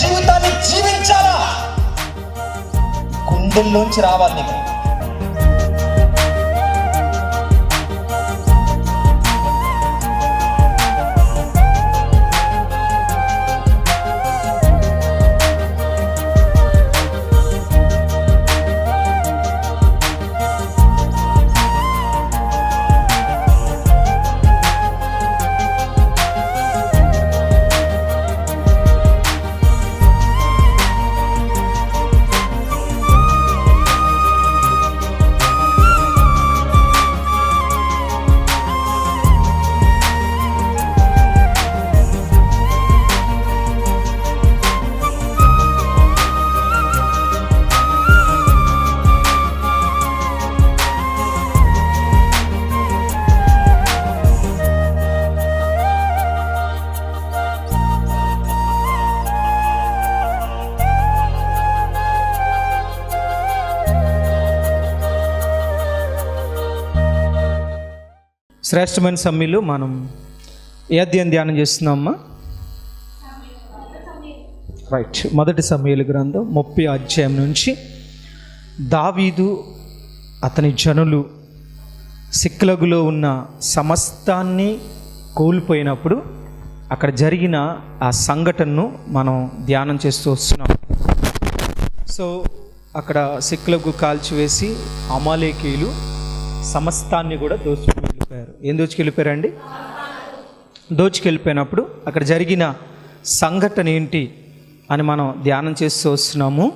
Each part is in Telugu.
జీవితాన్ని జీవించాలా, గుండెల్లోంచి రావాలి నీకు. శ్రేష్టమైన సమయంలో మనం ఏ అధ్యాయం ధ్యానం చేస్తున్నామమ్మా? రైట్, మొదటి సమూయేలు గ్రంథం 30 అధ్యాయం నుంచి దావీదు అతని జనులు సిక్లగులో ఉన్న సమస్తాన్ని కోల్పోయినప్పుడు అక్కడ జరిగిన ఆ సంఘటనను మనం ధ్యానం చేస్తూ వస్తున్నాం. సో అక్కడ సిక్లగు కాల్చివేసి అమాలేకీయులు సమస్తాన్ని కూడా దోచుకుని వెళ్ళిపోయారు. ఏం దోచుకెళ్ళిపోయారండి? దోచుకెళ్ళిపోయినప్పుడు అక్కడ జరిగిన సంఘటన ఏంటి అని మనం ధ్యానం చేస్తూ వస్తున్నాము.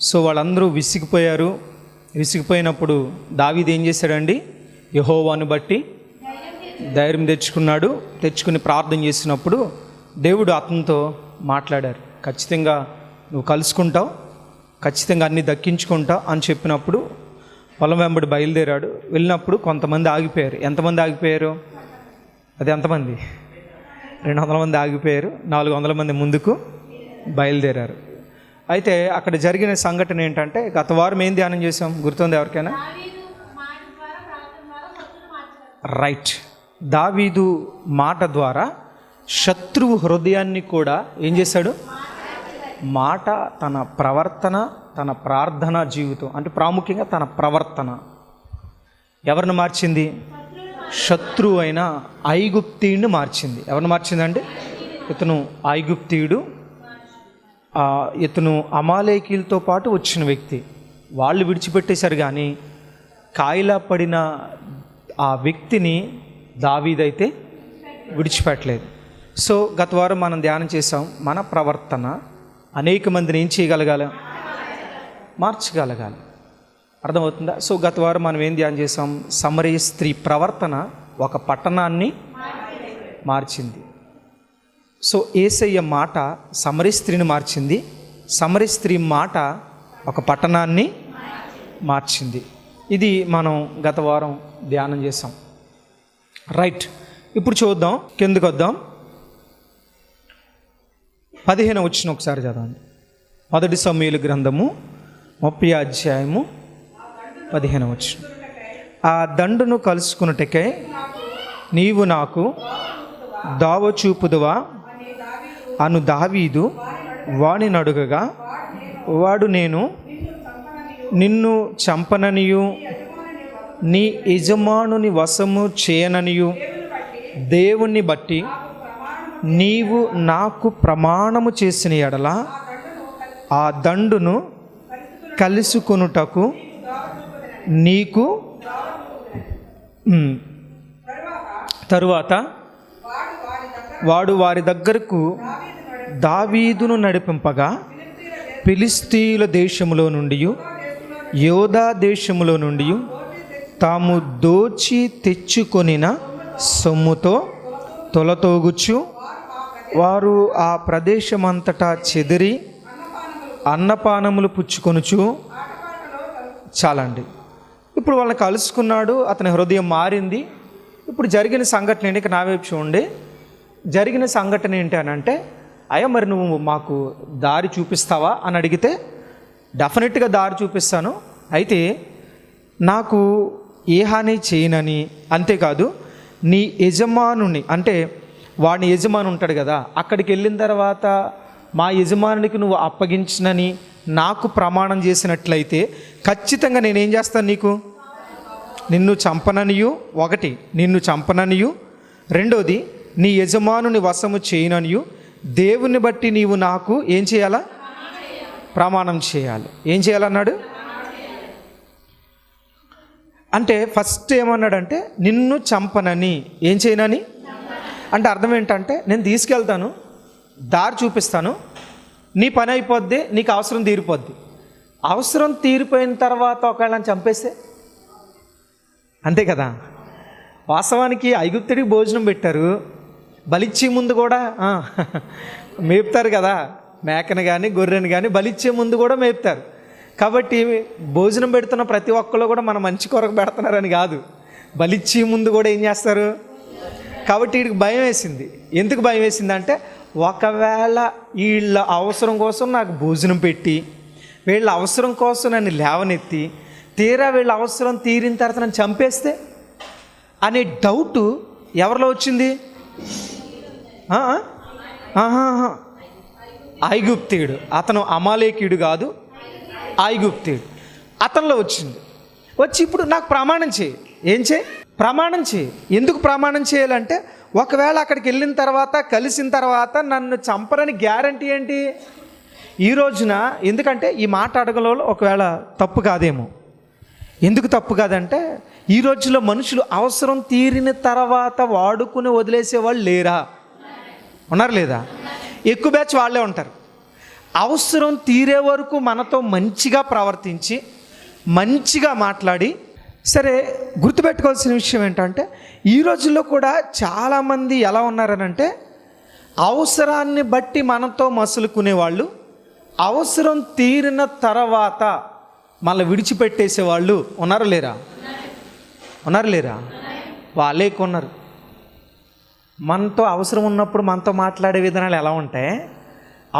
సో వాళ్ళందరూ విసిగిపోయారు. విసిగిపోయినప్పుడు దావీదు ఏం చేశాడండి? యెహోవాను బట్టి ధైర్యం తెచ్చుకుని ప్రార్థన చేసినప్పుడు దేవుడు అతనితో మాట్లాడారు. ఖచ్చితంగా నువ్వు కలుసుకుంటావు, ఖచ్చితంగా అన్నీ దక్కించుకుంటావు అని చెప్పినప్పుడు పొలం వెంబడి బయలుదేరాడు. వెళ్ళినప్పుడు కొంతమంది ఆగిపోయారు. ఎంతమంది ఆగిపోయారు? అది ఎంతమంది? 200 మంది ఆగిపోయారు. 400 మంది ముందుకు బయలుదేరారు. అయితే అక్కడ జరిగిన సంఘటన ఏంటంటే, గత వారం ఏం ధ్యానం చేసాం గుర్తుంది ఎవరికైనా? రైట్, దావీదు మాట ద్వారా శత్రువు హృదయాన్ని కూడా ఏం చేశాడు? మాట, తన ప్రవర్తన, తన ప్రార్థనా జీవితం, అంటే ప్రాముఖ్యంగా తన ప్రవర్తన ఎవరిని మార్చింది? శత్రువు అయిన ఐగుప్తీయుడిని మార్చింది. ఎవరిని మార్చిందండి? ఇతను ఐగుప్తీయుడు, ఇతను అమాలేకీయులతో పాటు వచ్చిన వ్యక్తి. వాళ్ళు విడిచిపెట్టేశారు, కానీ కాయిలా పడిన ఆ వ్యక్తిని దావీదైతే విడిచిపెట్టలేదు. సో గత వారం మనం ధ్యానం చేసాం, మన ప్రవర్తన అనేక మందిని ఏం చేయగలగాలి? మార్చగలగాలి. అర్థమవుతుందా? సో గత వారం మనం ఏం ధ్యానం చేసాం? సమరయ స్త్రీ ప్రవర్తన ఒక పట్టణాన్ని మార్చింది. సో యేసయ్య మాట సమరయ స్త్రీని మార్చింది, సమరయ స్త్రీ మాట ఒక పట్టణాన్ని మార్చింది. ఇది మనం గత వారం ధ్యానం చేసాం. రైట్, ఇప్పుడు చూద్దాం, కిందకు వద్దాం. 15 వచ్చిన ఒకసారి చదవండి. మొదటి సమూయేలు గ్రంథము 30 అధ్యాయము 15 వచ్చిన. ఆ దండును కలుసుకున్నటకై నీవు నాకు దావ చూపుదువా అను దావీదు వాడిని అడుగగా, వాడు నేను నిన్ను చంపననియు నీ యజమానుని వశము చేయననియు దేవుణ్ణి బట్టి నీవు నాకు ప్రమాణము చేసిన ఎడల ఆ దండును కలుసుకొనుటకు నీకు తరువాత వాడు వారి దగ్గరకు దావీదును నడిపింపగా ఫిలిష్తీయుల దేశములో నుండి యోధా దేశములో నుండి తాము దోచి తెచ్చుకొనిన సొమ్ముతో తొలతోగుచు వారు ఆ ప్రదేశమంతటా చెదిరి అన్నపానములు పుచ్చుకొనుచు. చాలండి. ఇప్పుడు వాళ్ళని కలుసుకున్నాడు, అతని హృదయం మారింది. ఇప్పుడు జరిగిన సంఘటన ఏంటి? నా వైపు చూడండి. జరిగిన సంఘటన ఏంటి అని అంటే, అయ్యా మరి నువ్వు మాకు దారి చూపిస్తావా అని అడిగితే, డెఫినెట్గా దారి చూపిస్తాను, అయితే నాకు ఏ హాని చేయనని, అంతేకాదు నీ యజమానుని, అంటే వాడిని యజమాని ఉంటాడు కదా, అక్కడికి వెళ్ళిన తర్వాత మా యజమానునికి నువ్వు అప్పగించినని నాకు ప్రమాణం చేసినట్లయితే ఖచ్చితంగా నేనేం చేస్తాను నీకు, నిన్ను చంపననియు, ఒకటి నిన్ను చంపననియు, రెండోది నీ యజమానుని వశము చేయననియు, దేవుని బట్టి నీవు నాకు ఏం చేయాలా, ప్రమాణం చేయాలి. ఏం చేయాలన్నాడు అంటే ఫస్ట్ ఏమన్నాడంటే నిన్ను చంపనని, ఏం చేయనని అంటే అర్థం ఏంటంటే నేను తీసుకెళ్తాను, దారి చూపిస్తాను, నీ పని అయిపోద్ది, నీకు అవసరం తీరిపోద్ది. అవసరం తీరిపోయిన తర్వాత ఒకవేళ చంపేస్తే అంతే కదా. వాస్తవానికి ఐగుప్తుడికి భోజనం పెట్టారు, బలిచ్చే ముందు కూడా మేపుతారు కదా, మేకను కానీ గొర్రెను కానీ బలిచ్చే ముందు కూడా మేపుతారు. కాబట్టి భోజనం పెడుతున్న ప్రతి ఒక్కళ్ళు కూడా మన మంచి కొరకు పెడుతున్నారని కాదు, బలిచ్చే ముందు కూడా ఏం చేస్తారు. కాబట్టి వీడికి భయం వేసింది. ఎందుకు భయం వేసిందంటే ఒకవేళ వీళ్ళ అవసరం కోసం నాకు భోజనం పెట్టి వీళ్ళ అవసరం కోసం నన్ను లేవనెత్తి తీరా వీళ్ళ అవసరం తీరిన తర్వాత నన్ను చంపేస్తే అనే డౌటు ఎవరిలో వచ్చింది. ఐగుప్తీయుడు, అతను అమాలేకీయుడు కాదు, ఐగుప్తీయుడు, అతనిలో వచ్చింది. వచ్చి ఇప్పుడు నాకు ప్రమాణం చేయి. ఏం చేయి? ప్రమాణం చేయి. ఎందుకు ప్రమాణం చేయాలంటే ఒకవేళ అక్కడికి వెళ్ళిన తర్వాత కలిసిన తర్వాత నన్ను చంపరని గ్యారంటీ ఏంటి ఈ రోజున. ఎందుకంటే ఈ మాట అడగలో ఒకవేళ తప్పు కాదేమో. ఎందుకు తప్పు కాదంటే ఈ రోజుల్లో మనుషులు అవసరం తీరిన తర్వాత వాడుకుని వదిలేసే వాళ్ళు లేరా? ఉన్నారు లేదా? ఎక్కువ బ్యాచ్ వాళ్ళే ఉంటారు. అవసరం తీరే వరకు మనతో మంచిగా ప్రవర్తించి మంచిగా మాట్లాడి, సరే గుర్తుపెట్టుకోవాల్సిన విషయం ఏంటంటే ఈ రోజుల్లో కూడా చాలామంది ఎలా ఉన్నారనంటే అవసరాన్ని బట్టి మనతో మసులుకునేవాళ్ళు, అవసరం తీరిన తర్వాత మళ్ళీ విడిచిపెట్టేసేవాళ్ళు ఉన్నారు లేరా? ఉన్నారు లేరా? వాళ్ళే కొన్నారు. మనతో అవసరం ఉన్నప్పుడు మనతో మాట్లాడే విధానాలు ఎలా ఉంటాయి,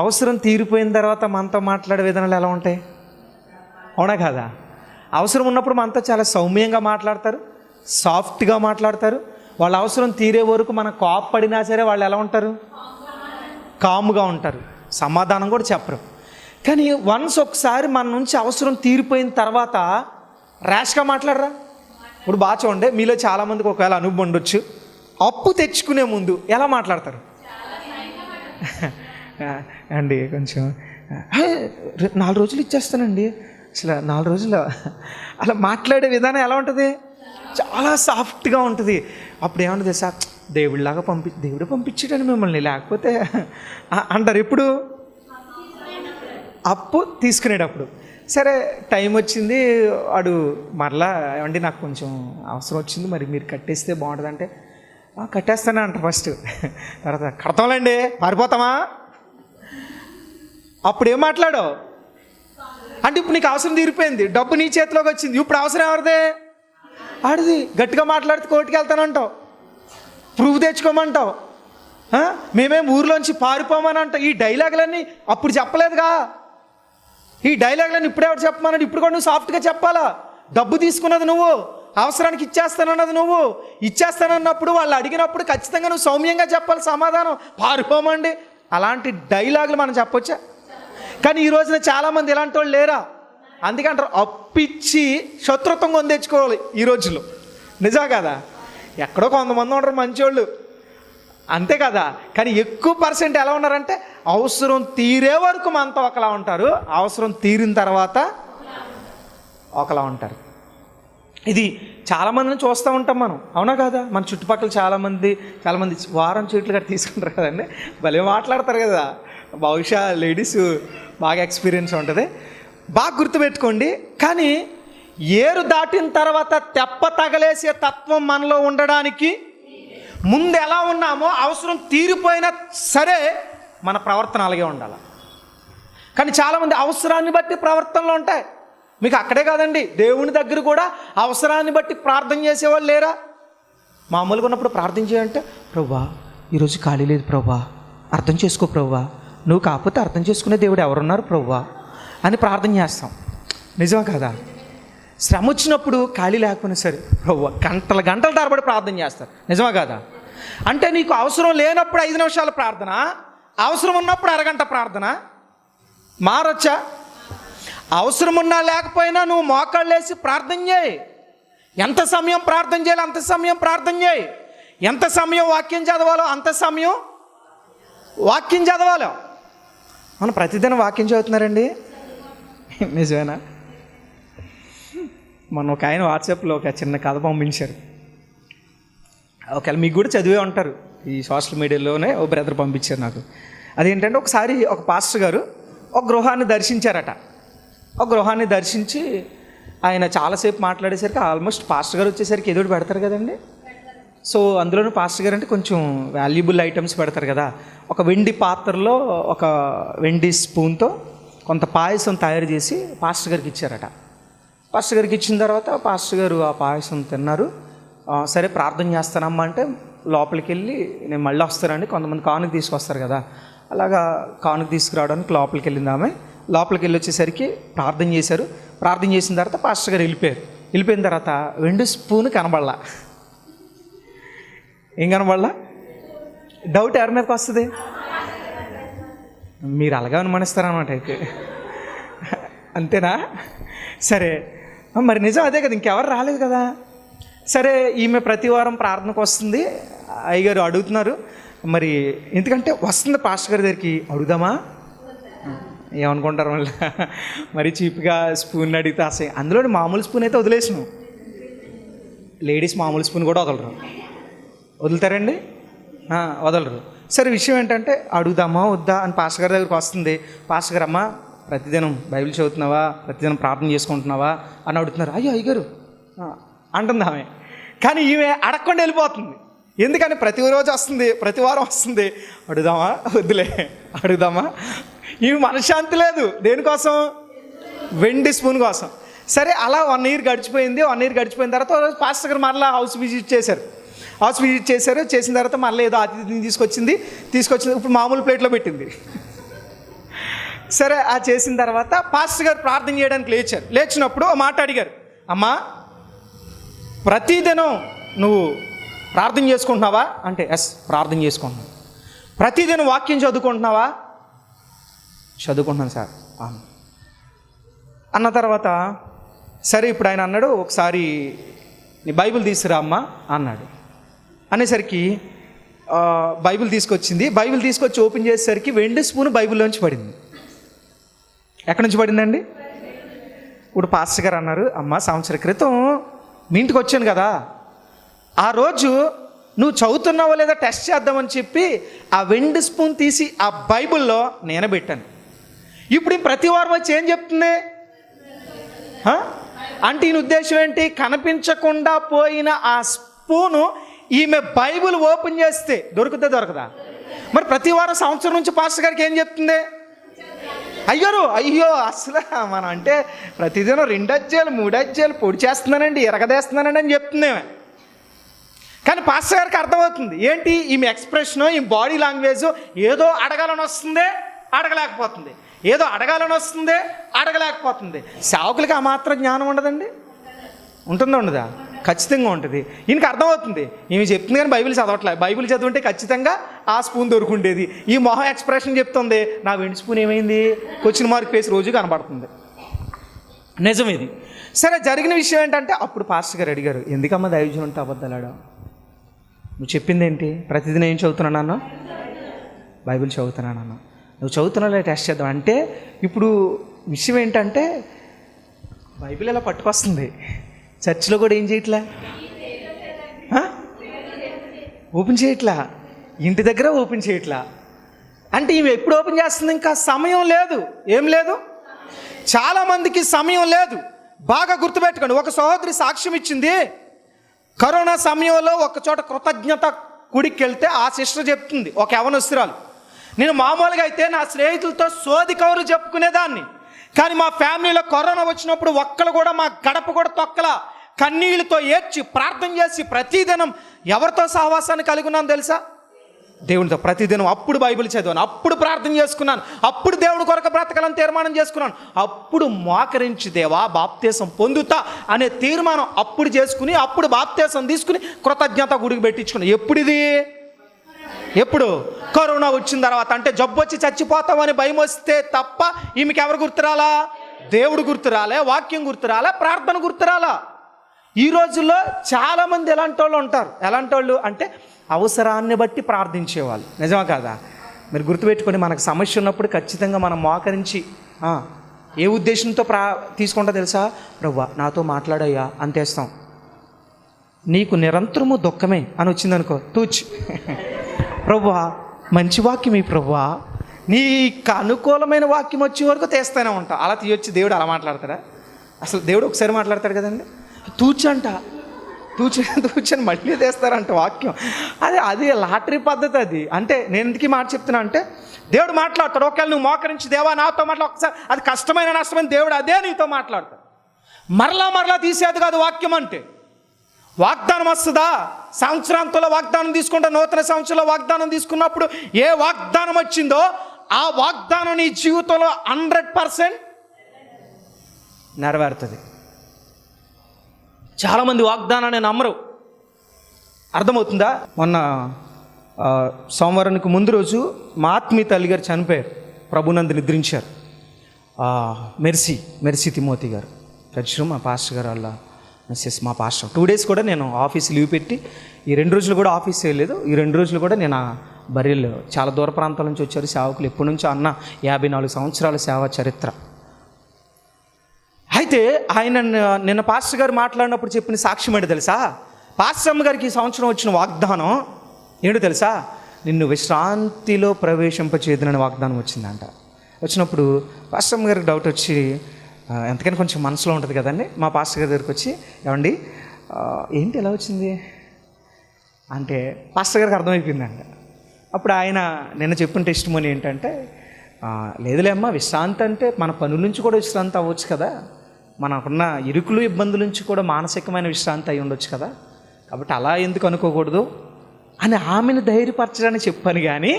అవసరం తీరిపోయిన తర్వాత మనతో మాట్లాడే విధానాలు ఎలా ఉంటాయి? అవునా కాదా? అవసరం ఉన్నప్పుడు మనతో చాలా సౌమ్యంగా మాట్లాడతారు, సాఫ్ట్గా మాట్లాడతారు. వాళ్ళ అవసరం తీరే వరకు మనం కోప్పడినా సరే వాళ్ళు ఎలా ఉంటారు? కామ్గా ఉంటారు, సమాధానం కూడా చెప్పరు. కానీ వన్స్ ఒకసారి మన నుంచి అవసరం తీరిపోయిన తర్వాత ర్యాష్గా మాట్లాడరా? ఇప్పుడు బాగా చూడండి, మీలో చాలామందికి ఒకవేళ అనుభవం ఉండొచ్చు. అప్పు తెచ్చుకునే ముందు ఎలా మాట్లాడతారు అండి? కొంచెం 4 రోజులు ఇచ్చేస్తానండి, అసలు 4 రోజులు అలా మాట్లాడే విధానం ఎలా ఉంటుంది? చాలా సాఫ్ట్గా ఉంటుంది. అప్పుడు ఏమన్నది సార్, దేవుడిలాగా దేవుడు పంపించాడని మిమ్మల్ని, లేకపోతే అంటారు. ఎప్పుడు? అప్పు తీసుకునేటప్పుడు. సరే టైం వచ్చింది, వాడు మరలా ఏమండి నాకు కొంచెం అవసరం వచ్చింది, మరి మీరు కట్టేస్తే బాగుంటుందంటే కట్టేస్తానే అంటారు ఫస్ట్. తర్వాత కడతాంలేండి, పారిపోతామా? అప్పుడు ఏం మాట్లాడో అంటే ఇప్పుడు నీకు అవసరం తీరిపోయింది, డబ్బు నీ చేతిలోకి వచ్చింది, ఇప్పుడు అవసరం ఎవరిదే? ఆడిది. గట్టిగా మాట్లాడితే కోర్టుకి వెళ్తానంటావు, ప్రూఫ్ తెచ్చుకోమంటావు, మేమేం ఊర్లోంచి పారిపోమని అంటావు. ఈ డైలాగులన్నీ అప్పుడు చెప్పలేదుగా, ఈ డైలాగులన్నీ ఇప్పుడే ఎవరు చెప్పమన్నాడు? ఇప్పుడు కూడా నువ్వు సాఫ్ట్గా చెప్పాలా. డబ్బు తీసుకున్నది నువ్వు, అవసరానికి ఇచ్చేస్తానన్నది నువ్వు. ఇచ్చేస్తానన్నప్పుడు వాళ్ళు అడిగినప్పుడు ఖచ్చితంగా నువ్వు సౌమ్యంగా చెప్పాలి సమాధానం. పారిపోమండి, అలాంటి డైలాగులు మనం చెప్పొచ్చా? కానీ ఈ రోజున చాలామంది ఇలాంటి వాళ్ళు లేరా? అందుకంటారు అప్పిచ్చి శత్రుత్వం కొని తెచ్చుకోవాలి ఈ రోజుల్లో. నిజా కదా? ఎక్కడో కొంతమంది ఉంటారు మంచోళ్ళు, అంతే కదా. కానీ ఎక్కువ పర్సెంట్ ఎలా ఉన్నారంటే అవసరం తీరే వరకు మనతో ఒకలా ఉంటారు, అవసరం తీరిన తర్వాత ఒకలా ఉంటారు. ఇది చాలామందిని చూస్తూ ఉంటాం మనం, అవునా కాదా? మన చుట్టుపక్కల చాలామంది వారం చీట్లు గట్రా తీసుకుంటారు కదండి, భలే మాట్లాడతారు కదా. బహుశా లేడీస్ బాగా ఎక్స్పీరియన్స్ ఉంటుంది. బాగా గుర్తుపెట్టుకోండి. కానీ ఏరు దాటిన తర్వాత తెప్ప తగలేసే తత్వం మనలో ఉండడానికి ముందు ఎలా ఉన్నామో అవసరం తీరిపోయినా సరే మన ప్రవర్తన అలాగే ఉండాలి. కానీ చాలామంది అవసరాన్ని బట్టి ప్రవర్తనలో ఉంటాయి. మీకు అక్కడే కాదండి, దేవుని దగ్గర కూడా అవసరాన్ని బట్టి ప్రార్థన చేసేవాళ్ళు లేరా? మామూలుగా ఉన్నప్పుడు ప్రార్థన చేయాలంటే, ప్రభువా ఈరోజు ఖాళీ లేదు ప్రభువా, అర్థం చేసుకో ప్రభువా, నువ్వు కాకపోతే అర్థం చేసుకునే దేవుడు ఎవరున్నారు ప్రభువా అని ప్రార్థన చేస్తాం. నిజమే కదా? శ్రమ వచ్చినప్పుడు ఖాళీ లేకపోయినా సరే ప్రభువా గంటల తరబడి ప్రార్థన చేస్తారు. నిజమే కదా? అంటే నీకు అవసరం లేనప్పుడు 5 నిమిషాల ప్రార్థన, అవసరం ఉన్నప్పుడు అరగంట ప్రార్థన మారొచ్చా? అవసరం ఉన్నా లేకపోయినా నువ్వు మోకాళ్ళు వేసి ప్రార్థన చేయి. ఎంత సమయం ప్రార్థన చేయాలి అంత సమయం ప్రార్థన చేయి. ఎంత సమయం వాక్యం చదవాలో అంత సమయం వాక్యం చదవాలో. మనం ప్రతిదినం వాక్యం చదువుతున్నారండి? నిజమేనా? మొన్న ఒక ఆయన వాట్సాప్లో ఒక చిన్న కథ పంపించారు. ఒకవేళ మీకు కూడా చదివే ఉంటారు, ఈ సోషల్ మీడియాలోనే ఓ బ్రదర్ పంపించారు నాకు. అదేంటంటే ఒకసారి ఒక పాస్టర్ గారు ఒక గృహాన్ని దర్శించారట. ఒక గృహాన్ని దర్శించి ఆయన చాలాసేపు మాట్లాడేసరికి ఆల్మోస్ట్ పాస్టర్ గారు వచ్చేసరికి ఏదో పెడతారు కదండి. సో అందులోనూ పాస్టర్ గారు అంటే కొంచెం వాల్యుబుల్ ఐటమ్స్ పెడతారు కదా. ఒక వెండి పాత్రలో ఒక వెండి స్పూన్తో కొంత పాయసం తయారు చేసి పాస్టర్ గారికి ఇచ్చారట. పాస్టర్ గారికి ఇచ్చిన తర్వాత పాస్టర్ గారు ఆ పాయసం తిన్నారు. సరే ప్రార్థన చేస్తానమ్మా అంటే లోపలికి వెళ్ళి నేను మళ్ళీ వస్తానండి, కొంతమంది కానుక తీసుకొస్తారు కదా, అలాగా కానుక తీసుకురావడానికి లోపలికి వెళ్ళింది ఆమె. లోపలికి వెళ్ళి వచ్చేసరికి ప్రార్థన చేశారు. ప్రార్థన చేసిన తర్వాత పాస్టర్ గారు వెళ్ళిపోయారు. వెళ్ళిపోయిన తర్వాత వెండి స్పూన్ కనబడలా. ఏం కనబడలా? డౌట్ ఎవరి మీదకి వస్తుంది? మీరు అలాగే అనుమానిస్తారన్నమాట అయితే. అంతేనా? సరే మరి నిజం అదే కదా, ఇంకెవరు రాలేదు కదా. సరే ఈమె ప్రతి వారం ప్రార్థనకు వస్తుంది. అయ్యగారు అడుగుతున్నారు, మరి ఎందుకంటే వస్తుంది పాస్టర్ గారి దగ్గరికి, అడుగుదామా ఏమనుకుంటారు మళ్ళీ మరి చీప్గా స్పూన్ అడిగితే అసలు అందులో మామూలు స్పూన్ అయితే వదిలేసాను. లేడీస్ మామూలు స్పూన్ కూడా వదులుతారండి? వదలరు. సరే విషయం ఏంటంటే అడుగుదామా వద్దా అని పాస్టర్ గారి దగ్గరికి వస్తుంది. పాస్టర్ గారు, అమ్మ ప్రతిదినం బైబిల్ చదువుతున్నావా, ప్రతిదినం ప్రార్థన చేసుకుంటున్నావా అని అడుగుతున్నారు. అయ్యో అయ్యగారు అంటుంది ఆమె. కానీ ఈమె అడగకుండా వెళ్ళిపోతుంది. ఎందుకని ప్రతిరోజు వస్తుంది, ప్రతి వారం వస్తుంది. అడుగుదామా వద్దులే, అడుగుదామా. ఈమె మనశ్శాంతి లేదు. దేనికోసం? వెండి స్పూన్ కోసం. సరే అలా 1 year గడిచిపోయింది. 1 year గడిచిపోయిన తర్వాత పాస్టర్ గారు మరలా హౌస్ విజిట్ చేశారు. చేసిన తర్వాత మళ్ళీ ఏదో అతిథిని తీసుకొచ్చింది. ఇప్పుడు మామూలు ప్లేట్లో పెట్టింది. సరే ఆ చేసిన తర్వాత పాస్టర్ గారు ప్రార్థన చేయడానికి లేచినప్పుడు ఓ మాట అడిగారు, అమ్మా ప్రతిదినం నువ్వు ప్రార్థన చేసుకుంటున్నావా అంటే ఎస్ ప్రార్థన చేసుకుంటున్నాను. ప్రతిదినం వాక్యం చదువుకుంటున్నావా? చదువుకుంటున్నాను సార్ అన్న తర్వాత సరే ఇప్పుడు ఆయన అన్నాడు, ఒకసారి నీ బైబిల్ తీసుకురా అమ్మా అన్నాడు. అనేసరికి బైబిల్ తీసుకొచ్చింది. బైబిల్ తీసుకొచ్చి ఓపెన్ చేసేసరికి వెండి స్పూన్ బైబిల్లోంచి పడింది. ఎక్కడి నుంచి పడిందండి? ఇప్పుడు పాస్టర్ గారు అన్నారు, అమ్మ సంవత్సరం క్రితం మీ ఇంటికి వచ్చాను కదా, ఆ రోజు నువ్వు చదువుతున్నావో లేదా టెస్ట్ చేద్దామని చెప్పి ఆ వెండి స్పూన్ తీసి ఆ బైబిల్లో నేనే పెట్టాను. ఇప్పుడు ప్రతి వారం వచ్చి ఏం చెప్తుంది అంటే ఈయన ఉద్దేశం ఏంటి? కనిపించకుండా పోయిన ఆ స్పూను ఈమె బైబిల్ ఓపెన్ చేస్తే దొరకదా? మరి ప్రతి వారం సంవత్సరం నుంచి పాస్టర్ గారికి ఏం చెప్తుంది? అయ్యో అసలు మనం అంటే ప్రతిదినం 2 అధ్యాయాలు 3 అధ్యాయాలు పొడి చేస్తున్నానండి, ఎరగదేస్తున్నానండి అని చెప్తుంది. కానీ పాస్టర్ గారికి అర్థమవుతుంది ఏంటి? ఈమె ఎక్స్ప్రెషను, ఈ బాడీ లాంగ్వేజ్ ఏదో అడగాలని వస్తుంది, అడగలేకపోతుంది. ఏదో అడగాలని వస్తుంది, అడగలేకపోతుంది. సేవకులకి ఆ మాత్రం జ్ఞానం ఉండదండి? ఉంటుందా ఉండదా? ఖచ్చితంగా ఉంటుంది. ఈయనకి అర్థమవుతుంది, ఈమె చెప్తుంది కానీ బైబిల్ చదవట్లే. బైబిల్ చదువుంటే ఖచ్చితంగా ఆ స్పూన్ దొరుకుండేది. ఈ మొహం ఎక్స్ప్రెషన్ చెప్తుంది, నా వెండి స్పూన్ ఏమైంది? క్వశ్చన్ మార్క్ ఫేస్ రోజు కనబడుతుంది. నిజం ఇది. సరే జరిగిన విషయం ఏంటంటే అప్పుడు పాస్టర్ గారు అడిగారు, ఎందుకమ్మా దైవజనం ఉంటే అబద్ధాలాడా? నువ్వు చెప్పింది ఏంటి? ప్రతిదినం ఏం చదువుతున్నానన్నా? బైబిల్ చదువుతున్నానన్నా. నువ్వు చదువుతున్నా టెస్ట్ చేద్దాం అంటే ఇప్పుడు విషయం ఏంటంటే బైబిల్ ఎలా పట్టుకొస్తుంది, చర్చిలో కూడా ఏం చేయట్లా, ఓపెన్ చేయట్లా, ఇంటి దగ్గర ఓపెన్ చేయట్లా. అంటే ఇవి ఎప్పుడు ఓపెన్ చేస్తుంది? ఇంకా సమయం లేదు. ఏం లేదు? చాలామందికి సమయం లేదు. బాగా గుర్తుపెట్టుకోండి. ఒక సహోదరి సాక్ష్యం ఇచ్చింది, కరోనా సమయంలో ఒక చోట కృతజ్ఞత గుడికి వెళ్తే ఆ సిస్టర్ చెప్తుంది, ఒక యవనస్తురాలు, నేను మామూలుగా అయితే నా స్నేహితులతో సోది కౌరు చెప్పుకునేదాన్ని, కానీ మా ఫ్యామిలీలో కరోనా వచ్చినప్పుడు ఒక్కరు కూడా మా గడప కూడా తొక్కలా, కన్నీళ్ళతో ఏడ్చి ప్రార్థన చేసి ప్రతిదినం ఎవరితో సహవాసాన్ని కలిగి ఉన్నాను తెలుసా? దేవునితో. ప్రతిదినం అప్పుడు బైబిల్ చదివాను, అప్పుడు ప్రార్థన చేసుకున్నాను, అప్పుడు దేవుడి కొరకు బ్రతకాలని తీర్మానం చేసుకున్నాను, అప్పుడు మోకరించి దేవా బాప్తీసం పొందుతా అనే తీర్మానం అప్పుడు చేసుకుని అప్పుడు బాప్తీసం తీసుకుని కృతజ్ఞత గుడికి పెట్టించుకున్నాను. ఎప్పుడు ఇది? ఎప్పుడు? కరోనా వచ్చిన తర్వాత. అంటే జబ్బు వచ్చి చచ్చిపోతామని భయం వస్తే తప్ప ఈమెకి ఎవరు గుర్తురాలా? దేవుడు గుర్తురాలే, వాక్యం గుర్తురాలే, ప్రార్థన గుర్తురాలా. ఈ రోజుల్లో చాలామంది ఎలాంటి వాళ్ళు ఉంటారు. ఎలాంటి వాళ్ళు అంటే అవసరాన్ని బట్టి ప్రార్థించేవాళ్ళు. నిజమా కాదా? మీరు గుర్తుపెట్టుకొని, మనకు సమస్య ఉన్నప్పుడు ఖచ్చితంగా మనం మోకరించి ఏ ఉద్దేశంతో తీసుకుంటా తెలుసా? ప్రభువా నాతో మాట్లాడయ్యా అంతేస్తాం. నీకు నిరంతరము దుఃఖమే అని వచ్చిందనుకో, తూచి ప్రభువా మంచి వాక్యం ఈ ప్రభువా, నీకు అనుకూలమైన వాక్యం వచ్చే వరకు తీస్తూనే ఉంటాం. అలా తీయొచ్చి దేవుడు అలా మాట్లాడతాడా? అసలు దేవుడు ఒకసారి మాట్లాడతాడు కదండి. తూచంట, తూచని మళ్ళీ తీస్తారంట వాక్యం. అది లాటరీ పద్ధతి అది. అంటే నేను ఎందుకు మాట చెప్తున్నా అంటే, దేవుడు మాట్లాడతాడు. ఒకవేళ నువ్వు మోకరించి దేవా నాతో మాట్లాడు ఒకసారి, అది కష్టమైన నష్టమైన దేవుడు అదే నీతో మాట్లాడతాడు. మరలా తీసేది కాదు వాక్యం అంటే. వాగ్దానం వస్తుందా? సంవత్సరాంతంలో వాగ్దానం తీసుకుంటా, నూతన సంవత్సరంలో వాగ్దానం తీసుకున్నప్పుడు ఏ వాగ్దానం వచ్చిందో ఆ వాగ్దానం నీ జీవితంలో 100% నెరవేరుతుంది. చాలామంది వాగ్దానాన్ని నమ్మరు. అర్థమవుతుందా? మొన్న సోమవారానికి ముందు రోజు మా ఆత్మీయ తల్లి గారు చనిపోయారు. ప్రభునందు నిద్రించారు. మెర్సీ తిమోతి గారు ఖచ్చితంగా మా పాస్టర్ గారు వాళ్ళ మెసేజ్. మా పాస్టర్ 2 days కూడా నేను ఆఫీస్ లీవ్ పెట్టి, ఈ 2 రోజులు కూడా ఆఫీస్ చేయలేదు. ఈ 2 రోజులు కూడా నేను బర్రెలు, చాలా దూర ప్రాంతాల నుంచి వచ్చారు సేవకులు. ఎప్పటి నుంచో అన్న 54 సంవత్సరాల సేవా చరిత్ర. అయితే ఆయన నిన్న పాస్టర్ గారు మాట్లాడినప్పుడు చెప్పిన సాక్ష్యం ఏంటో తెలుసా? పాస్టర్ అమ్మ గారికి ఈ సంవత్సరం వచ్చిన వాగ్దానం ఏంటో తెలుసా? నిన్ను విశ్రాంతిలో ప్రవేశింపచేయదునని వాగ్దానం వచ్చిందంట. వచ్చినప్పుడు పాస్టర్ అమ్మ గారికి డౌట్ వచ్చి, ఎంతకైనా కొంచెం మనసులో ఉంటుంది కదండి. మా పాస్టర్ గారి దగ్గరికి వచ్చి, ఏమండి ఏంటి ఎలా వచ్చింది అంటే పాస్టర్ గారికి అర్థమైపోయిందంట. అప్పుడు ఆయన నిన్న చెప్పిన టెస్టిమోనీ ఏంటంటే, లేదులే అమ్మ, విశ్రాంతి అంటే మన పనుల నుంచి కూడా విశ్రాంతి అవ్వచ్చు కదా, మనకున్న ఇరుకులు ఇబ్బందుల నుంచి కూడా మానసికమైన విశ్రాంతి అయి ఉండొచ్చు కదా, కాబట్టి అలా ఎందుకు అనుకోకూడదు అని ఆమెను ధైర్యపరచడానికి చెప్పాను. కానీ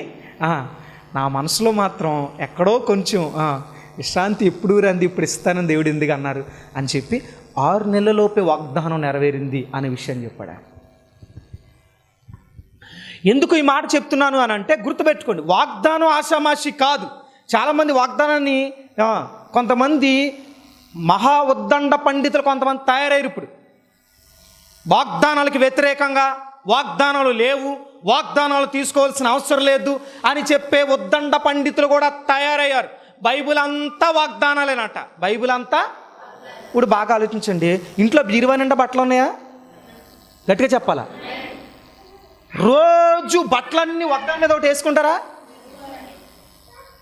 నా మనసులో మాత్రం ఎక్కడో కొంచెం విశ్రాంతి ఎప్పుడు రంది, ఇప్పుడు ఇస్తానని దేవుడు ఎందుకు అన్నారు అని చెప్పి 6 నెలలలోపే వాగ్దానం నెరవేరింది అనే విషయం చెప్పాడు. ఎందుకు ఈ మాట చెప్తున్నాను అని అంటే, గుర్తుపెట్టుకోండి, వాగ్దానం ఆషామాషి కాదు. చాలామంది వాగ్దానాన్ని, కొంతమంది మహా ఉద్దండ పండితులు కొంతమంది తయారయ్యారు. ఇప్పుడు వాగ్దానాలకు వ్యతిరేకంగా, వాగ్దానాలు లేవు, వాగ్దానాలు తీసుకోవాల్సిన అవసరం లేదు అని చెప్పే ఉద్దండ పండితులు కూడా తయారయ్యారు. బైబిల్ అంతా వాగ్దానాలేనట. బైబిల్ అంతా. ఇప్పుడు బాగా ఆలోచించండి, ఇంట్లో బీరువా నిండా బట్టలు ఉన్నాయా? గట్టిగా చెప్పాలా? రోజు బట్టలన్నీ వాగ్దానం మీద ఒకటి వేసుకుంటారా?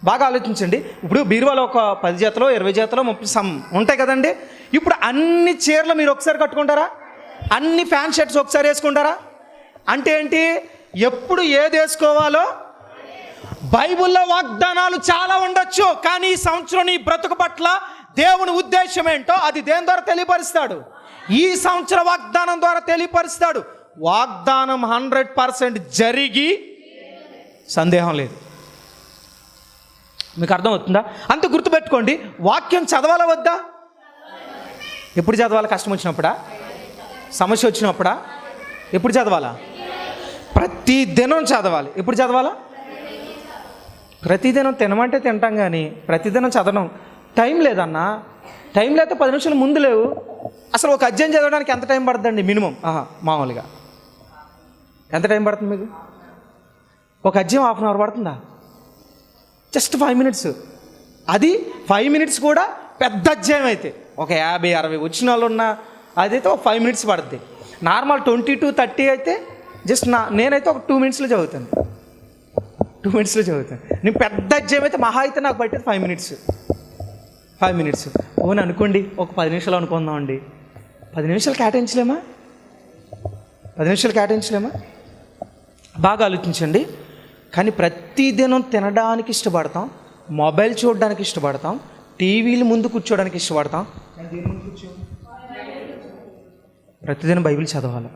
బాగా ఆలోచించండి. ఇప్పుడు బీరువాలో ఒక 10 జతలో 20 జతలో 30 ఉంటాయి కదండి. ఇప్పుడు అన్ని చీరలు మీరు ఒకసారి కట్టుకుంటారా? అన్ని ఫ్యాన్ షర్ట్స్ ఒకసారి వేసుకుంటారా? అంటే ఏంటి? ఎప్పుడు ఏది వేసుకోవాలో. బైబిల్లో వాగ్దానాలు చాలా ఉండొచ్చు, కానీ ఈ సంవత్సరం నీ బ్రతుకు పట్ల దేవుని ఉద్దేశం ఏంటో అది దేని ద్వారా తెలియపరుస్తాడు? ఈ సంవత్సర వాగ్దానం ద్వారా తెలియపరుస్తాడు. వాగ్దానం 100% జరిగి సందేహం లేదు. మీకు అర్థమవుతుందా? అంత గుర్తుపెట్టుకోండి. వాక్యం చదవాలా వద్దా? ఎప్పుడు చదవాలి? కష్టం వచ్చినప్పుడా? సమస్య వచ్చినప్పుడా? ఎప్పుడు చదవాలా? ప్రతిదినం చదవాలి. ఎప్పుడు చదవాలా? ప్రతిదినం. తినమంటే తింటాం, కానీ ప్రతిదినం చదవడం టైం లేదన్నా. టైం లేకపోతే 10 నిమిషాలు ముందు లేవు. అసలు ఒక అధ్యాయం చదవడానికి ఎంత టైం పడుతుందండి మినిమం? మామూలుగా ఎంత టైం పడుతుంది మీకు? ఒక అధ్యాయం 1/2 hour పడుతుందా? Just 5 minutes. అది 5 minutes కూడా పెద్ద అధ్యాయం అయితే, ఒక 50-60 వచ్చిన వాళ్ళు ఉన్న అదైతే ఒక 5 minutes పడుతుంది. నార్మల్ 20 to 30 అయితే జస్ట్ నేనైతే ఒక 2 minutesలో చదువుతాను. 2 minutesలో చదువుతాను. నేను పెద్ద అధ్యాయం అయితే మహా అయితే నాకు పట్టేది 5 minutes. 5 minutes ఓని అనుకోండి, ఒక 10 నిమిషాలు అనుకుందామండి. 10 నిమిషాలు కేటాయించలేమా? 10 నిమిషాలు కేటాయించలేమా? బాగా ఆలోచించండి. కానీ ప్రతిదినం తినడానికి ఇష్టపడతాం, మొబైల్ చూడడానికి ఇష్టపడతాం, టీవీల ముందు కూర్చోడానికి ఇష్టపడతాం. ప్రతిదినం బైబిల్ చదవాలి.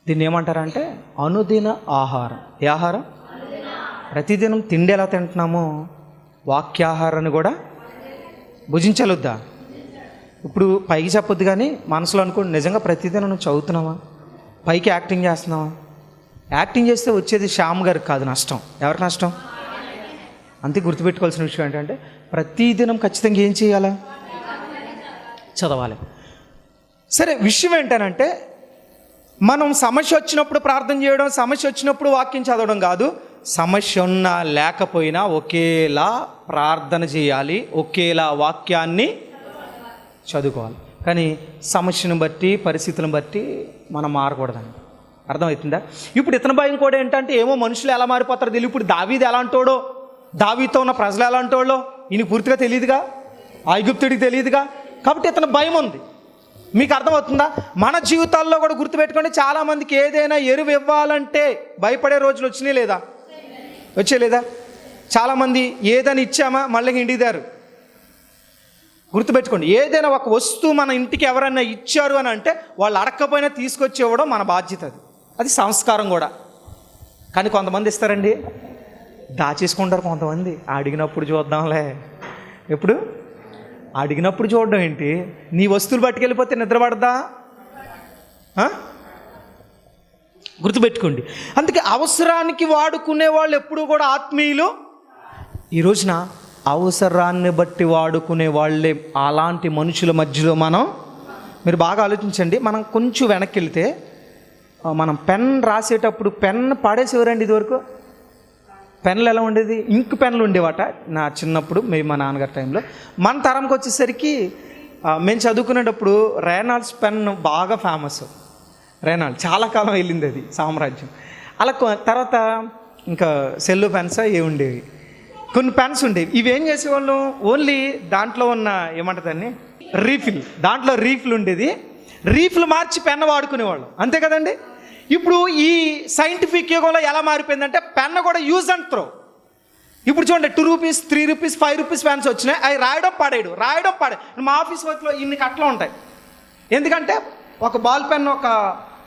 దీన్ని ఏమంటారంటే అనుదిన ఆహారం. ఏ ఆహారం? ప్రతిదినం తిండి ఎలా తింటున్నామో వాక్యాహారాన్ని కూడా భుజించలొద్దా? ఇప్పుడు పైకి చెప్పొద్దు, కానీ మనసులో అనుకోండి, నిజంగా ప్రతిదినం నువ్వు చదువుతున్నావా? పైకి యాక్టింగ్ చేస్తున్నావా? యాక్టింగ్ చేస్తే వచ్చేది శ్యామ్ గారికి కాదు నష్టం. ఎవరికి నష్టం? అంతే గుర్తుపెట్టుకోవాల్సిన విషయం ఏంటంటే ప్రతిదినం ఖచ్చితంగా ఏం చేయాలా? చదవాలి. సరే, విషయం ఏంటనంటే మనం సమస్య వచ్చినప్పుడు ప్రార్థన చేయడం, సమస్య వచ్చినప్పుడు వాక్యం చదవడం కాదు. సమస్య ఉన్నా లేకపోయినా ఒకేలా ప్రార్థన చేయాలి, ఒకేలా వాక్యాన్ని చదువుకోవాలి. కానీ సమస్యను బట్టి పరిస్థితులను బట్టి మనం మారకూడదండి. అర్థమవుతుందా? ఇప్పుడు ఇతని భయం కూడా ఏంటంటే ఏమో మనుషులు ఎలా మారిపోతారో తెలియదు. ఇప్పుడు దావీదు ఎలా అంటాడో, దావీదుతో ఉన్న ప్రజలు ఎలా అంటాడో ఈయన పూర్తిగా తెలియదుగా, ఐగుప్తుడికి తెలియదుగా. కాబట్టి ఇతని భయం ఉంది. మీకు అర్థమవుతుందా? మన జీవితాల్లో కూడా గుర్తుపెట్టుకోండి, చాలామందికి ఏదైనా ఎరువు ఇవ్వాలంటే భయపడే రోజులు వచ్చినాయి లేదా? వచ్చేలేదా? చాలామంది ఏదైనా ఇచ్చామా మళ్ళీ ఇంటికి దారు. గుర్తుపెట్టుకోండి, ఏదైనా ఒక వస్తువు మన ఇంటికి ఎవరైనా ఇచ్చారు అని అంటే వాళ్ళు అడగకపోయినా తీసుకొచ్చి ఇవ్వడం మన బాధ్యత. అది సంస్కారం కూడా. కానీ కొంతమంది ఇస్తారండి, దాచేసుకుంటారు. కొంతమంది అడిగినప్పుడు చూద్దాంలే. ఎప్పుడు అడిగినప్పుడు చూడడం ఏంటి? నీ వస్తువులు పట్టుకెళ్ళిపోతే నిద్రపడదా? గుర్తుపెట్టుకోండి. అందుకే అవసరానికి వాడుకునే వాళ్ళు ఎప్పుడూ కూడా ఆత్మీయులు. ఈ రోజున అవసరాన్ని బట్టి వాడుకునే వాళ్ళే అలాంటి మనుషుల మధ్యలో మీరు బాగా ఆలోచించండి. మనం కొంచెం వెనక్కి వెళ్తే మనం పెన్ రాసేటప్పుడు పెన్ పాడేసేవారండి. ఇదివరకు పెన్లు ఎలా ఉండేది? ఇంక్ పెన్లు ఉండేవాట నా చిన్నప్పుడు, మా నాన్నగారి టైంలో. మన తరంకి వచ్చేసరికి మేము చదువుకునేటప్పుడు రేనాల్డ్స్ పెన్ బాగా ఫేమస్. రేనాల్డ్ చాలా కాలం వెళ్ళింది అది సామ్రాజ్యం. అలా తర్వాత ఇంకా సెల్లు పెన్స్ ఏ ఉండేవి, కొన్ని పెన్స్ ఉండేవి. ఇవేం చేసేవాళ్ళు, ఓన్లీ దాంట్లో ఉన్న ఏమంటుందని రీఫిల్, దాంట్లో రీఫిల్ ఉండేది. రీఫిల్ మార్చి పెన్ వాడుకునేవాళ్ళు, అంతే కదండి. ఇప్పుడు ఈ సైంటిఫిక్ యుగంలో ఎలా మారిపోయిందంటే పెన్ కూడా యూజ్ అండ్ త్రో. ఇప్పుడు చూడండి, 2 రూపీస్ 3 రూపీస్ 5 రూపీస్ పెన్స్ వచ్చినాయి. అవి రాయడం పడేయడం. మా ఆఫీస్ వర్క్లో ఇన్ని కట్టలు ఉంటాయి. ఎందుకంటే ఒక బాల్ పెన్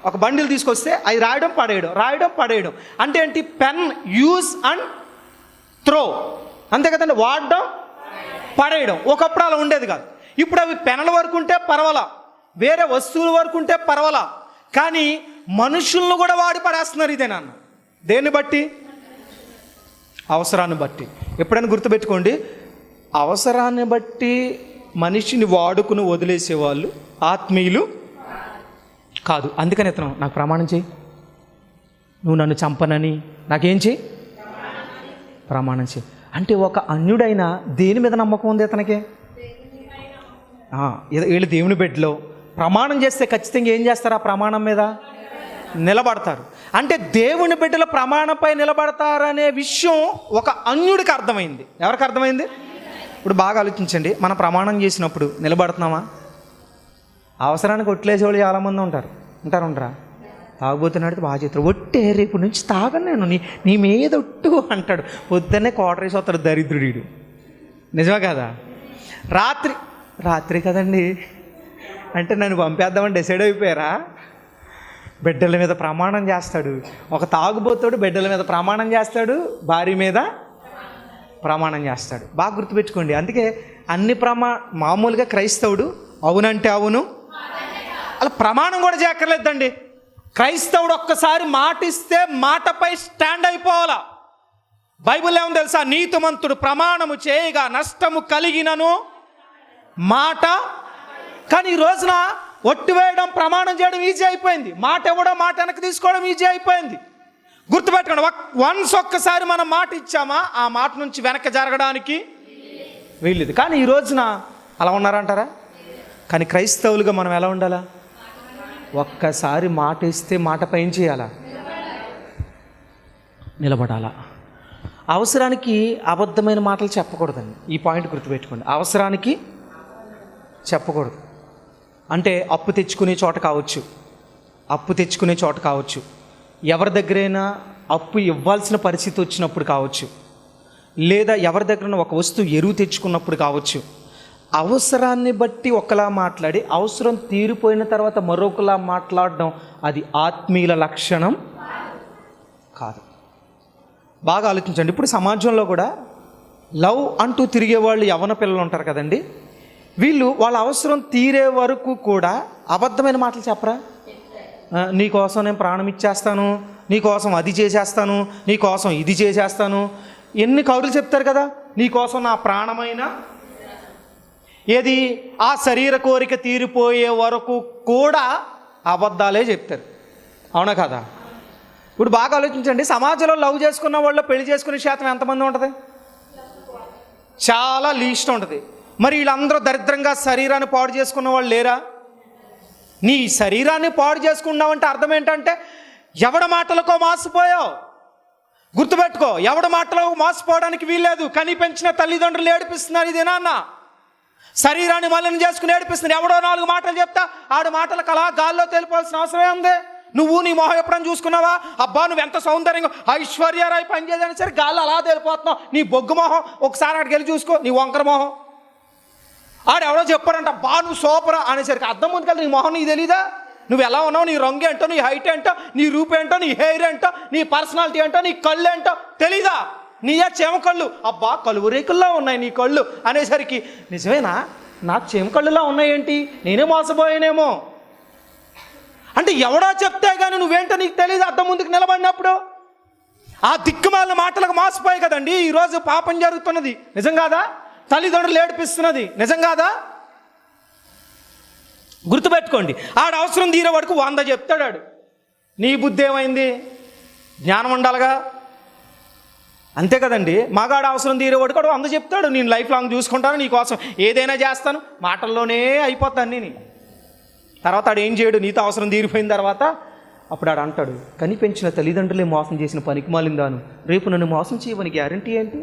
ఒక బండిల్ తీసుకొస్తే అవి రాయడం పడేయడం అంటే ఏంటి? పెన్ యూజ్ అండ్ త్రో, అంతే కదండి. వాడడం పడేయడం. ఒకప్పుడు అలా ఉండేది కాదు. ఇప్పుడు అవి పెన్ల వరకు ఉంటే పర్వాలా, వేరే వస్తువుల వరకు ఉంటే పర్వాలా, కానీ మనుషులను కూడా వాడి పడేస్తున్నారు. ఇదే నాన్న, దేన్ని బట్టి? అవసరాన్ని బట్టి. ఎప్పుడైనా గుర్తుపెట్టుకోండి, అవసరాన్ని బట్టి మనిషిని వాడుకుని వదిలేసేవాళ్ళు ఆత్మీయులు కాదు. అందుకని ఇతను నాకు ప్రమాణం చేయి, నువ్వు నన్ను చంపనని నాకేం చేయి, ప్రమాణం చేయి అంటే ఒక అన్యుడైనా దేని మీద నమ్మకం ఉంది ఇతనికి? వీళ్ళు దేవుని బిడ్డలో ప్రమాణం చేస్తే ఖచ్చితంగా ఏం చేస్తారు? ఆ ప్రమాణం మీద నిలబడతారు. అంటే దేవుని బిడ్డల ప్రమాణంపై నిలబడతారనే విషయం ఒక అన్యుడికి అర్థమైంది. ఎవరికి అర్థమైంది? ఇప్పుడు బాగా ఆలోచించండి, మనం ప్రమాణం చేసినప్పుడు నిలబడుతున్నామా? అవసరానికి ఒట్లేసేవాళ్ళు చాలామంది ఉంటారా? తాగుబోతున్నాడు బాగా చేస్తారు, ఒట్టే రేపు నుంచి తాగను నేను, నీ మీద ఒట్టు అంటాడు. పొద్దున్నే కోటరేసి వస్తాడు దరిద్రుడు. నిజమే కదా? రాత్రి కదండి అంటే నన్ను పంపేద్దామని డిసైడ్ అయిపోయారా? బిడ్డల మీద ప్రమాణం చేస్తాడు. ఒక తాగుబోతాడు బిడ్డల మీద ప్రమాణం చేస్తాడు, భార్య మీద ప్రమాణం చేస్తాడు. బాగా గుర్తుపెట్టుకోండి. అందుకే అన్ని మామూలుగా క్రైస్తవుడు అవునంటే అవును, అలా ప్రమాణం కూడా చేయక్కర్లేదండి. క్రైస్తవుడు ఒక్కసారి మాట ఇస్తే మాటపై స్టాండ్ అయిపోవాలా. బైబిల్ ఏమని తెలుసా? నీతిమంతుడు ప్రమాణము చేయగా నష్టము కలిగినను మాట. కానీ ఈ రోజున ఒట్టు వేయడం, ప్రమాణం చేయడం ఈజీ అయిపోయింది. మాట ఇవ్వడం, మాట వెనక్కి తీసుకోవడం ఈజీ అయిపోయింది. గుర్తుపెట్టుకోండి, ఒక్కసారి మనం మాట ఇచ్చామా ఆ మాట నుంచి వెనక్కి జరగడానికి వీల్లేదు. కానీ ఈ రోజున అలా ఉన్నారంటారా? కానీ క్రైస్తవులుగా మనం ఎలా ఉండాలా? ఒక్కసారి మాట ఇస్తే మాటపై ఏం చేయాలా? నిలబడాలా. అవసరానికి అబద్ధమైన మాటలు చెప్పకూడదండి. ఈ పాయింట్ గుర్తుపెట్టుకోండి. అవసరానికి చెప్పకూడదు. అంటే అప్పు తెచ్చుకునే చోట కావచ్చు, ఎవరి దగ్గరైనా అప్పు ఇవ్వాల్సిన పరిస్థితి వచ్చినప్పుడు కావచ్చు, లేదా ఎవరి దగ్గర ఒక వస్తువు ఎరువు తెచ్చుకున్నప్పుడు కావచ్చు. అవసరాన్ని బట్టి ఒకలా మాట్లాడి అవసరం తీరిపోయిన తర్వాత మరొకలా మాట్లాడడం అది ఆత్మీయుల లక్షణం కాదు. బాగా ఆలోచించండి. ఇప్పుడు సమాజంలో కూడా లవ్ అంటూ తిరిగే వాళ్ళు యవ్వన పిల్లలు ఉంటారు కదండి. వీళ్ళు వాళ్ళ అవసరం తీరే వరకు కూడా అబద్ధమైన మాటలు చెప్పరా? నీకోసం నేను ప్రాణం ఇచ్చేస్తాను, నీకోసం అది చేసేస్తాను, నీకోసం ఇది చేసేస్తాను, ఎన్ని కౌరులు చెప్తారు కదా. నీకోసం నా ప్రాణమైన ఏది ఆ శరీర కోరిక తీరిపోయే వరకు కూడా అబద్ధాలే చెప్తారు. అవునా కదా? ఇప్పుడు బాగా ఆలోచించండి, సమాజంలో లవ్ చేసుకున్న వాళ్ళు పెళ్లి చేసుకునే శాతం ఎంతమంది ఉంటుంది? చాలా లీస్ట్ ఉంటుంది. మరి వీళ్ళందరూ దరిద్రంగా శరీరాన్ని పాడు చేసుకున్న వాళ్ళు లేరా? నీ శరీరాన్ని పాడు చేసుకున్నావంటే అర్థం ఏంటంటే ఎవడ మాటలకో మోసపోయావు. గుర్తుపెట్టుకో, ఎవడ మాటలో మోసపోవడానికి వీల్లేదు. కని పెంచిన తల్లిదండ్రులు ఏడిపిస్తున్నారు ఇది నాన్న. శరీరాన్ని మలినం చేసుకుని ఏడిపిస్తున్నారు. ఎవడో 4 మాటలు చెప్తా ఆడు మాటలకు అలా గాల్లో తెలిపోవాల్సిన అవసరమే ఉంది. నువ్వు నీ మొహం ఎప్పుడైనా చూసుకున్నావా? అబ్బా నువ్వు ఎంత సౌందర్యంగా ఐశ్వర్యరాయ్ పనిచేయని సరే గాల్లో అలా తెలిపోతున్నావు. నీ బొగ్గు మొహం ఒకసారి అక్కడికి వెళ్ళి చూసుకో, నీ వంకర మొహం. ఆడెవడో చెప్పారంట అబ్బా నువ్వు సూపరా అనేసరికి అర్థం ముందు కదా నీ మొహం నీకు తెలీదా? నువ్వు ఎలా ఉన్నావు, నీ రంగు ఏంటో, నీ హైట్ ఏంటో, నీ రూపు ఏంటో, నీ హెయిర్ ఏంటో, నీ పర్సనాలిటీ ఏంటో, నీ కళ్ళు ఏంటో తెలీదా? నీయా చెమ కళ్ళు, అబ్బా కలువు రేకుల్లో ఉన్నాయి నీ కళ్ళు అనేసరికి నిజమేనా నాకు చెమ కళ్ళులా ఉన్నాయేంటి, నేనే మోసపోయానేమో అంటే ఎవడో చెప్తే కానీ నువ్వేంటో నీకు తెలియదు. అద్దం ముందుకు నిలబడినప్పుడు ఆ దిక్కుమాలిన మాటలకు మోసపోయి కదండి ఈరోజు పాపం జరుగుతున్నది. నిజం కాదా? తల్లిదండ్రులు ఏడిపిస్తున్నది. నిజం కాదా? గుర్తుపెట్టుకోండి, ఆడ అవసరం తీరే వరకు 100 చెప్తాడు. నీ బుద్ధి ఏమైంది? జ్ఞానం ఉండాలిగా, అంతే కదండి. మగాడు అవసరం తీరే వరకు 100 చెప్తాడు. నేను లైఫ్ లాంగ్ చూసుకుంటాను, నీకోసం ఏదైనా చేస్తాను, మాటల్లోనే అయిపోతాను నేను. తర్వాత ఆడు ఏం చేయడు, నీతో అవసరం తీరిపోయిన తర్వాత అప్పుడు ఆడు అంటాడు కని పెంచిన తల్లిదండ్రులే మోసం చేసిన పనికి మాలిందాను, రేపు నన్ను మోసం చేయమని గ్యారంటీ ఏంటి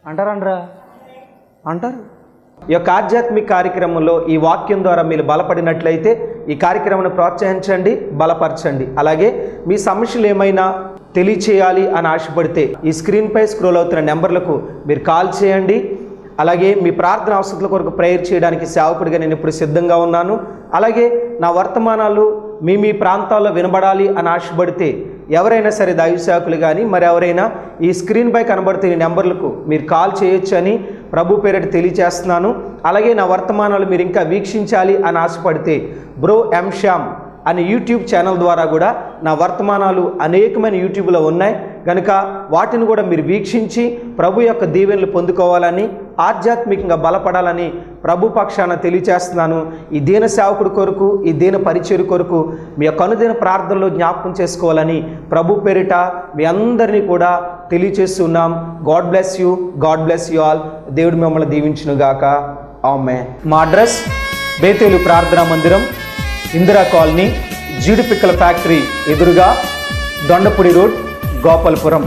అంటారండ్రా అంటారు. ఈ యొక్క ఆధ్యాత్మిక కార్యక్రమంలో ఈ వాక్యం ద్వారా మీరు బలపడినట్లయితే ఈ కార్యక్రమాన్ని ప్రోత్సహించండి, బలపరచండి. అలాగే మీ సమస్యలు ఏమైనా తెలియచేయాలి అని ఆశపడితే ఈ స్క్రీన్పై స్క్రోల్ అవుతున్న నెంబర్లకు మీరు కాల్ చేయండి. అలాగే మీ ప్రార్థన అవసరాల కొరకు ప్రేయర్ చేయడానికి సేవకుడిగా నేను ఇప్పుడు సిద్ధంగా ఉన్నాను. అలాగే నా వర్తమానాలు మీ ప్రాంతాల్లో వినబడాలి అని ఆశపడితే ఎవరైనా సరే దైవ సేవకులు కానీ మరి ఎవరైనా ఈ స్క్రీన్పై కనబడుతున్న నెంబర్లకు మీరు కాల్ చేయొచ్చు అని ప్రభు పేరిట తెలియజేస్తున్నాను. అలాగే నా వర్తమానాలు మీరు ఇంకా వీక్షించాలి అని ఆశపడితే బ్రో ఎం శ్యామ్ అనే యూట్యూబ్ ఛానల్ ద్వారా కూడా నా వర్తమానాలు అనేకమైన యూట్యూబ్లో ఉన్నాయి కనుక వాటిని కూడా మీరు వీక్షించి ప్రభు యొక్క దీవెనలు పొందుకోవాలని, ఆధ్యాత్మికంగా బలపడాలని ప్రభు పక్షాన తెలియజేస్తున్నాను. ఈ దీన సేవకుడి కొరకు, ఈ దీన పరిచర్య కొరకు మీ యొక్క అనుదిన ప్రార్థనలో జ్ఞాపకం చేసుకోవాలని ప్రభు పేరిట మీ అందరినీ కూడా తెలియజేస్తున్నాం. God bless you, God bless you all. దేవుడు మిమ్మల్ని దీవించునుగాక. ఆమేన్. మా అడ్రస్ బేతేలు ప్రార్థనా మందిరం, ఇందిరా కాలనీ, జీడిపిక్కల ఫ్యాక్టరీ ఎదురుగా, దొండపూడి రోడ్, గోపాలపురం.